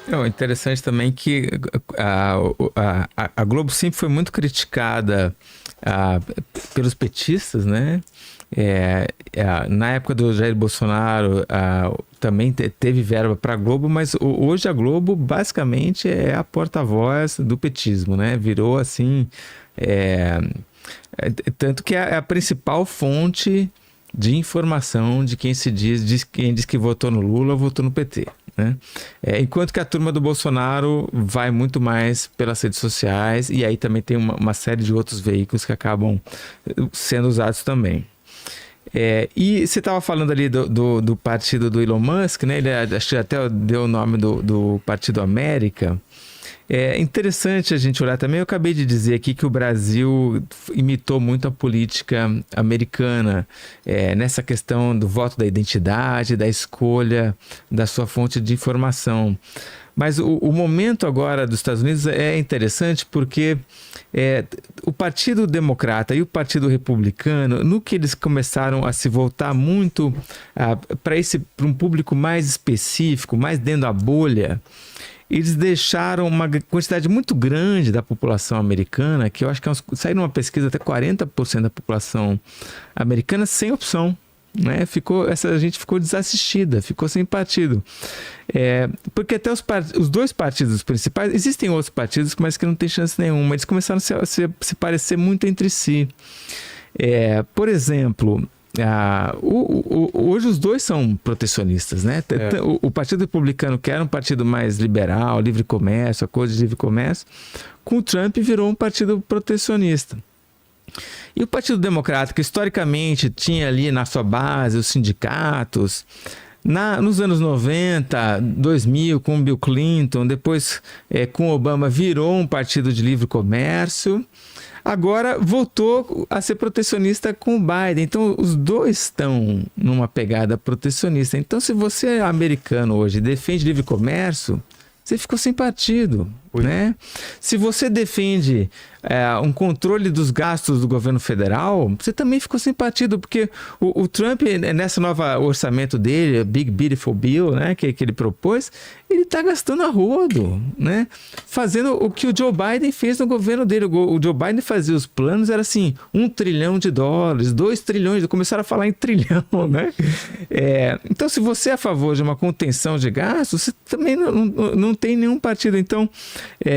Não, interessante também que a Globo sempre foi muito criticada ah, pelos petistas, né? Na época do Jair Bolsonaro, também teve verba para a Globo, mas hoje a Globo basicamente é a porta-voz do petismo, né? Virou assim, é, tanto que é a principal fonte de informação de quem quem diz que votou no Lula, votou no PT. Né? Enquanto que a turma do Bolsonaro vai muito mais pelas redes sociais, e aí também tem uma série de outros veículos que acabam sendo usados também. E você estava falando ali do partido do Elon Musk, né? Ele acho que até deu o nome do Partido América. É interessante a gente olhar também. Eu acabei de dizer aqui que o Brasil imitou muito a política americana nessa questão do voto da identidade, da escolha da sua fonte de informação. Mas o momento agora dos Estados Unidos é interessante porque o Partido Democrata e o Partido Republicano, no que eles começaram a se voltar muito para um público mais específico, mais dentro da bolha, eles deixaram uma quantidade muito grande da população americana, que eu acho que saiu numa pesquisa até 40% da população americana sem opção. Né? Essa gente ficou desassistida, ficou sem partido. Porque até os dois partidos principais, existem outros partidos, mas que não tem chance nenhuma, eles começaram a se parecer muito entre si. Por exemplo, hoje os dois são protecionistas, né? O Partido Republicano, que era um partido mais liberal, livre comércio, acordo de livre comércio, com o Trump virou um partido protecionista. E o Partido Democrata, que historicamente tinha ali na sua base os sindicatos, nos anos 90, 2000, com Bill Clinton, depois com Obama, virou um partido de livre comércio. Agora voltou a ser protecionista com o Biden. Então, os dois estão numa pegada protecionista. Então, se você é americano hoje e defende livre comércio, você ficou sem partido. Né? Se você defende um controle dos gastos do governo federal, você também ficou sem partido, porque o Trump, nessa nova orçamento dele, Big Beautiful Bill, né, que ele propôs, ele está gastando a rodo, né? Fazendo o que o Joe Biden fez no governo dele. O Joe Biden fazia os planos, era assim, $1 trilhão, 2 trilhões, começaram a falar em trilhão, né? Então, se você é a favor de uma contenção de gastos, você também não tem nenhum partido. Então,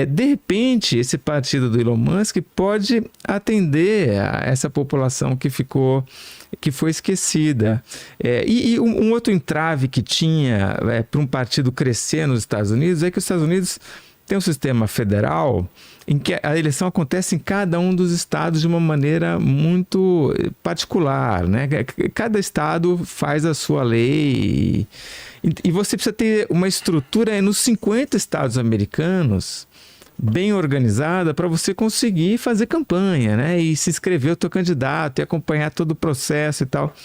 de repente, esse partido do Elon Musk pode atender a essa população que foi esquecida. E um outro entrave que tinha para um partido crescer nos Estados Unidos é que os Estados Unidos têm um sistema federal em que a eleição acontece em cada um dos estados de uma maneira muito particular, né? Cada estado faz a sua lei e você precisa ter uma estrutura nos 50 estados americanos bem organizada para você conseguir fazer campanha, né? E se inscrever o teu candidato e acompanhar todo o processo e tal.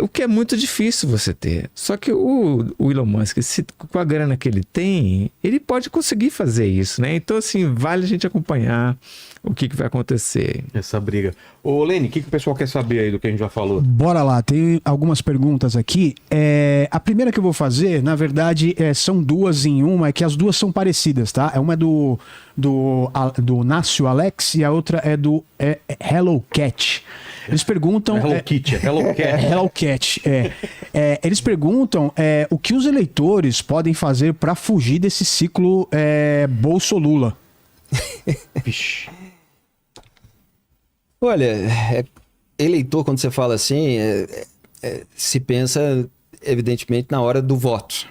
O que é muito difícil você ter. Só que o Elon Musk, com a grana que ele tem, ele pode conseguir fazer isso, né? Então, assim, vale a gente acompanhar o que vai acontecer. Essa briga. Ô, Lene, o que o pessoal quer saber aí do que a gente já falou? Bora lá, tem algumas perguntas aqui. A primeira que eu vou fazer, na verdade, são duas em uma, é que as duas são parecidas, tá? Uma é do Nácio Alex e a outra é do Hello Cat. Eles perguntam... Hello Kitty, Hello Cat. Hello Cat, eles perguntam o que os eleitores podem fazer para fugir desse ciclo Bolso-Lula. Olha, eleitor, quando você fala assim, se pensa, evidentemente, na hora do voto.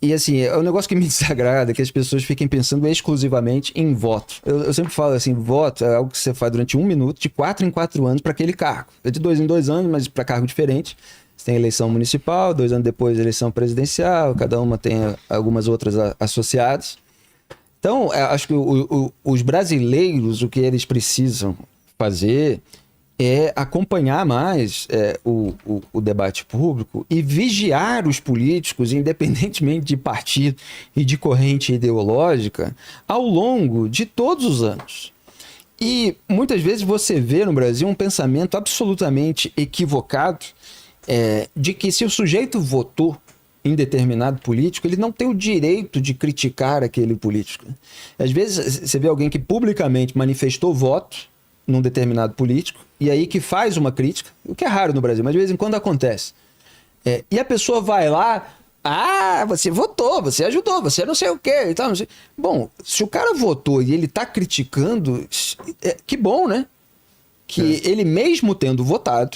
E assim, é um negócio que me desagrada, que as pessoas fiquem pensando exclusivamente em voto. Eu sempre falo assim, voto é algo que você faz durante 1 minuto, de 4 em 4 anos para aquele cargo. É de 2 em 2 anos, mas para cargo diferente. Você tem eleição municipal, 2 anos depois eleição presidencial, cada uma tem algumas outras associadas. Então, acho que os brasileiros, o que eles precisam fazer é acompanhar mais o debate público e vigiar os políticos, independentemente de partido e de corrente ideológica, ao longo de todos os anos. E muitas vezes você vê no Brasil um pensamento absolutamente equivocado de que se o sujeito votou em determinado político, ele não tem o direito de criticar aquele político. Às vezes você vê alguém que publicamente manifestou voto num determinado político, e aí que faz uma crítica, o que é raro no Brasil, mas de vez em quando acontece. E a pessoa vai lá, você votou, você ajudou, você não sei o quê e tal, não sei. Bom, se o cara votou e ele tá criticando, que bom, né? Que ele mesmo tendo votado,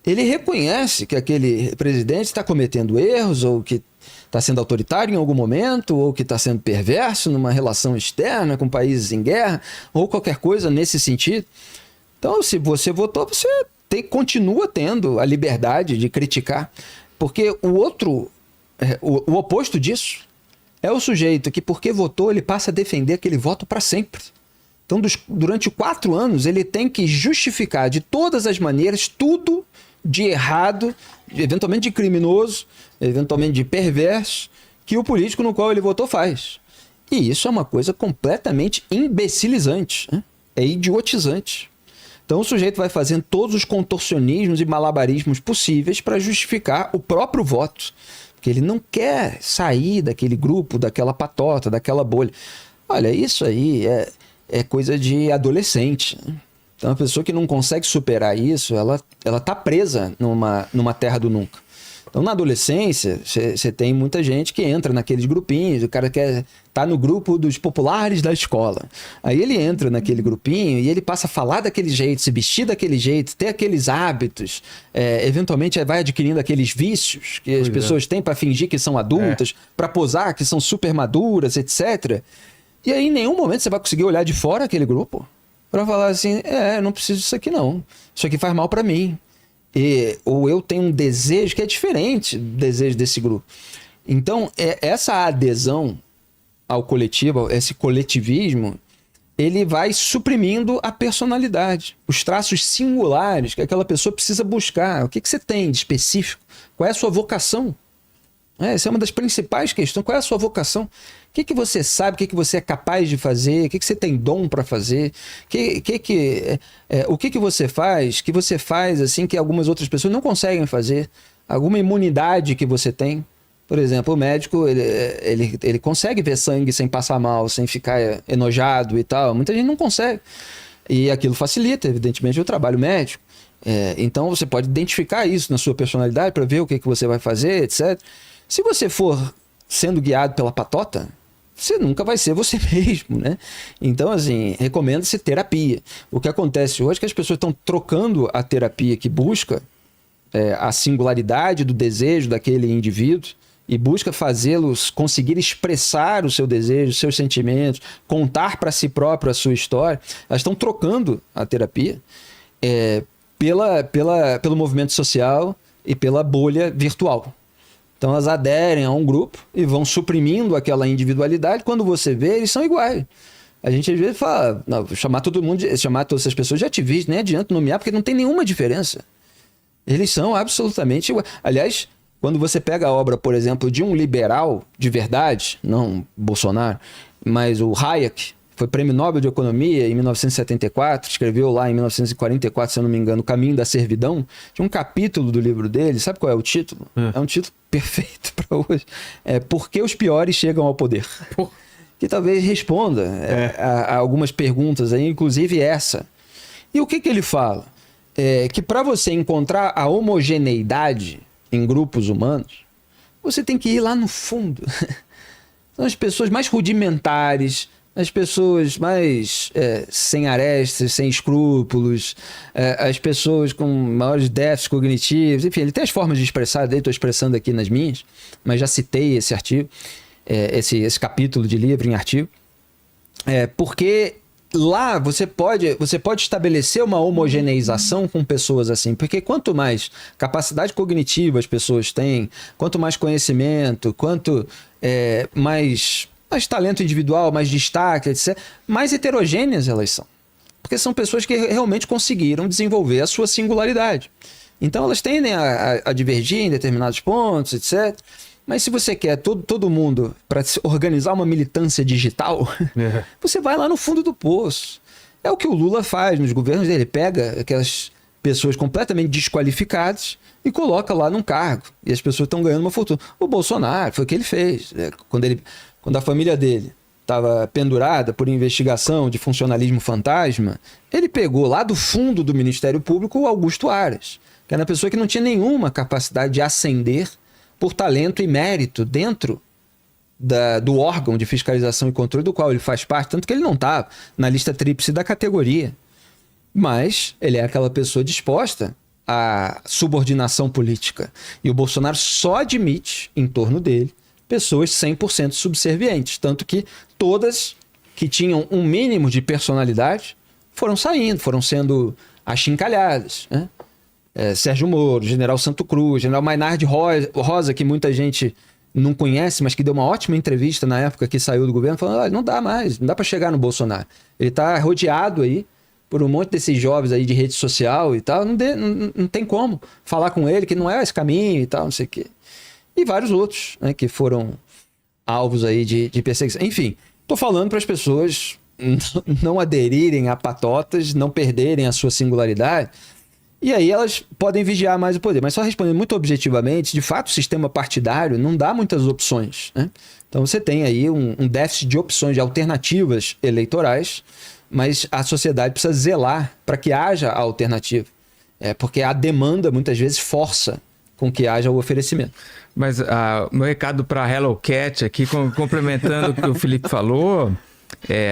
ele reconhece que aquele presidente está cometendo erros, ou que está sendo autoritário em algum momento, ou que está sendo perverso numa relação externa com países em guerra, ou qualquer coisa nesse sentido. Então, se você votou, você continua tendo a liberdade de criticar. Porque o oposto disso é o sujeito que, porque votou, ele passa a defender aquele voto para sempre. Então, durante 4 anos, ele tem que justificar de todas as maneiras tudo de errado, eventualmente de criminoso, eventualmente de perverso, que o político no qual ele votou faz. E isso é uma coisa completamente imbecilizante, né? É idiotizante. Então o sujeito vai fazendo todos os contorcionismos e malabarismos possíveis para justificar o próprio voto. Porque ele não quer sair daquele grupo, daquela patota, daquela bolha. Olha, isso aí é coisa de adolescente, né? Então, a pessoa que não consegue superar isso, ela tá presa numa terra do nunca. Então, na adolescência, você tem muita gente que entra naqueles grupinhos, o cara tá no grupo dos populares da escola. Aí ele entra naquele grupinho e ele passa a falar daquele jeito, se vestir daquele jeito, ter aqueles hábitos, eventualmente vai adquirindo aqueles vícios que as pessoas têm para fingir que são adultas, para posar que são super maduras, etc. E aí, em nenhum momento você vai conseguir olhar de fora aquele grupo para falar assim, não preciso disso aqui não. Isso aqui faz mal para mim. Ou eu tenho um desejo que é diferente do desejo desse grupo. Então, essa adesão ao coletivo, esse coletivismo, ele vai suprimindo a personalidade, os traços singulares que aquela pessoa precisa buscar. O que você tem de específico? Qual é a sua vocação? Essa é uma das principais questões. Qual é a sua vocação? O que você sabe? O que você é capaz de fazer? O que você tem dom para fazer? O que você faz? Que você faz assim que algumas outras pessoas não conseguem fazer? Alguma imunidade que você tem? Por exemplo, o médico ele consegue ver sangue sem passar mal, sem ficar enojado e tal. Muita gente não consegue. E aquilo facilita, evidentemente, o trabalho médico. Então você pode identificar isso na sua personalidade para ver o que você vai fazer, etc. Se você for sendo guiado pela patota, você nunca vai ser você mesmo, né? Então, assim, recomenda-se terapia. O que acontece hoje é que as pessoas estão trocando a terapia que busca a singularidade do desejo daquele indivíduo e busca fazê-los conseguir expressar o seu desejo, os seus sentimentos, contar para si próprio a sua história. Elas estão trocando a terapia pelo movimento social e pela bolha virtual. Então elas aderem a um grupo e vão suprimindo aquela individualidade. Quando você vê, eles são iguais. A gente às vezes fala, não, chamar todas essas pessoas de ativistas, nem adianta nomear, porque não tem nenhuma diferença. Eles são absolutamente iguais. Aliás, quando você pega a obra, por exemplo, de um liberal de verdade, não Bolsonaro, mas o Hayek, foi prêmio Nobel de Economia em 1974, escreveu lá em 1944, se eu não me engano, O Caminho da Servidão. Tinha um capítulo do livro dele, sabe qual é o título? É um título perfeito para hoje. Por que os piores chegam ao poder? Que talvez responda a algumas perguntas aí, inclusive essa. E o que ele fala? Que para você encontrar a homogeneidade em grupos humanos, você tem que ir lá no fundo. São as pessoas mais rudimentares, as pessoas mais sem arestas, sem escrúpulos, as pessoas com maiores déficits cognitivos, enfim, ele tem as formas de expressar dele, estou expressando aqui nas minhas, mas já citei esse artigo, esse capítulo de livro em artigo, porque lá você pode estabelecer uma homogeneização com pessoas assim, porque quanto mais capacidade cognitiva as pessoas têm, quanto mais conhecimento, quanto mais talento individual, mais destaque, etc., mais heterogêneas elas são. Porque são pessoas que realmente conseguiram desenvolver a sua singularidade. Então elas tendem a divergir em determinados pontos, etc. Mas se você quer todo mundo para organizar uma militância digital, você vai lá no fundo do poço. É o que o Lula faz nos governos dele. Ele pega aquelas pessoas completamente desqualificadas e coloca lá num cargo. E as pessoas estão ganhando uma fortuna. O Bolsonaro, foi o que ele fez. Quando a família dele estava pendurada por investigação de funcionalismo fantasma, ele pegou lá do fundo do Ministério Público o Augusto Aras, que era uma pessoa que não tinha nenhuma capacidade de ascender por talento e mérito dentro do órgão de fiscalização e controle do qual ele faz parte, tanto que ele não estava na lista tríplice da categoria. Mas ele é aquela pessoa disposta à subordinação política. E o Bolsonaro só admite, em torno dele, pessoas 100% subservientes. Tanto que todas que tinham um mínimo de personalidade foram saindo, foram sendo achincalhadas, né? Sérgio Moro, General Santo Cruz, General Maynard Rosa, que muita gente não conhece, mas que deu uma ótima entrevista na época que saiu do governo, falando, olha, não dá mais, não dá para chegar no Bolsonaro. Ele está rodeado aí por um monte desses jovens aí de rede social e tal, não tem como falar com ele que não é esse caminho e tal, não sei o quê. E vários outros, né, que foram alvos aí de perseguição. Enfim, tô falando para as pessoas não aderirem a patotas, não perderem a sua singularidade, e aí elas podem vigiar mais o poder. Mas só respondendo muito objetivamente, de fato o sistema partidário não dá muitas opções, né? Então você tem aí um déficit de opções, de alternativas eleitorais, mas a sociedade precisa zelar para que haja a alternativa. Porque a demanda muitas vezes força com que haja o oferecimento. Mas meu recado para Hello Cat aqui, complementando o que o Felipe falou,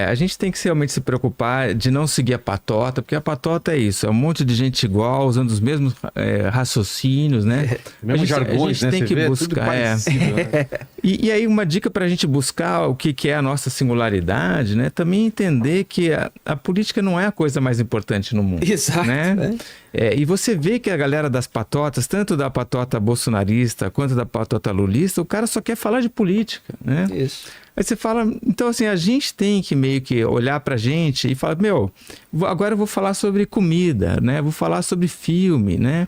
a gente tem que realmente se preocupar de não seguir a patota, porque a patota é isso, é um monte de gente igual, usando os mesmos raciocínios, né? Mesmos jargões, a gente né? tem que buscar. Né? E aí uma dica para a gente buscar o que é a nossa singularidade, né? Também entender que a política não é a coisa mais importante no mundo. Exato. Né? E você vê que a galera das patotas, tanto da patota bolsonarista quanto da patota lulista, o cara só quer falar de política, né? Isso. Aí você fala, então assim, a gente tem que meio que olhar pra gente e falar, agora eu vou falar sobre comida, né? Vou falar sobre filme, né?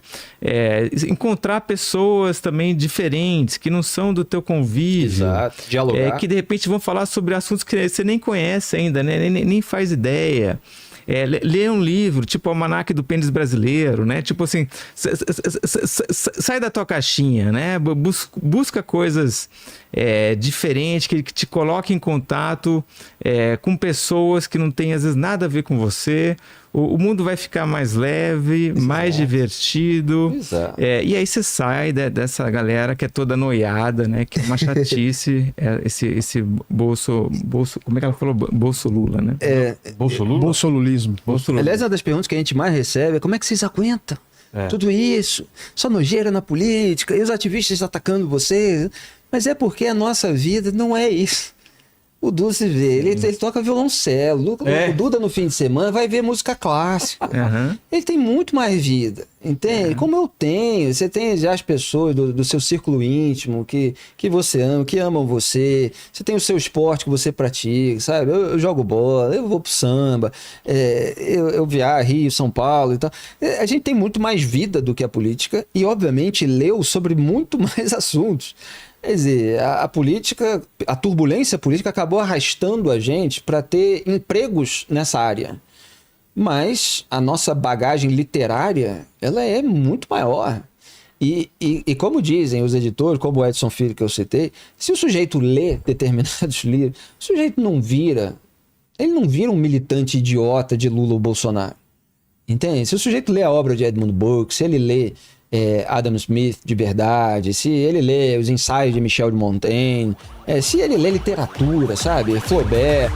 Encontrar pessoas também diferentes, que não são do teu convívio. Exato, dialogar. Que de repente vão falar sobre assuntos que você nem conhece ainda, né? Nem faz ideia. Ler um livro, tipo o Almanaque do Pênis Brasileiro, né? Tipo assim, sai da tua caixinha, né? Busca coisas diferentes, que te coloquem em contato com pessoas que não têm, às vezes, nada a ver com você. O mundo vai ficar mais leve, mais divertido. Exato. E aí você sai dessa galera que é toda noiada, né? Que é uma chatice, esse bolso... Como é que ela falou? Bolso Lula, né? Bolsolulismo. Aliás, uma das perguntas que a gente mais recebe é como é que vocês aguentam tudo isso? Só nojeira na política, e os ativistas atacando vocês. Mas é porque a nossa vida não é isso. O Duda, se vê, ele toca violoncelo. O Duda, no fim de semana, vai ver música clássica. Uhum. Ele tem muito mais vida, entende? Como eu tenho. Você tem já as pessoas do seu círculo íntimo que você ama, que amam você. Você tem o seu esporte que você pratica, sabe? Eu jogo bola, eu vou pro samba, eu viajo, Rio, São Paulo e tal. A gente tem muito mais vida do que a política e, obviamente, leu sobre muito mais assuntos. Quer dizer, a política, a turbulência política acabou arrastando a gente para ter empregos nessa área. Mas a nossa bagagem literária, ela é muito maior. E como dizem os editores, como o Edson Filho que eu citei, se o sujeito lê determinados livros, o sujeito ele não vira um militante idiota de Lula ou Bolsonaro. Entende? Se o sujeito lê a obra de Edmund Burke, se ele lê Adam Smith de verdade, se ele lê os ensaios de Michel de Montaigne, se ele lê literatura, sabe? Flaubert,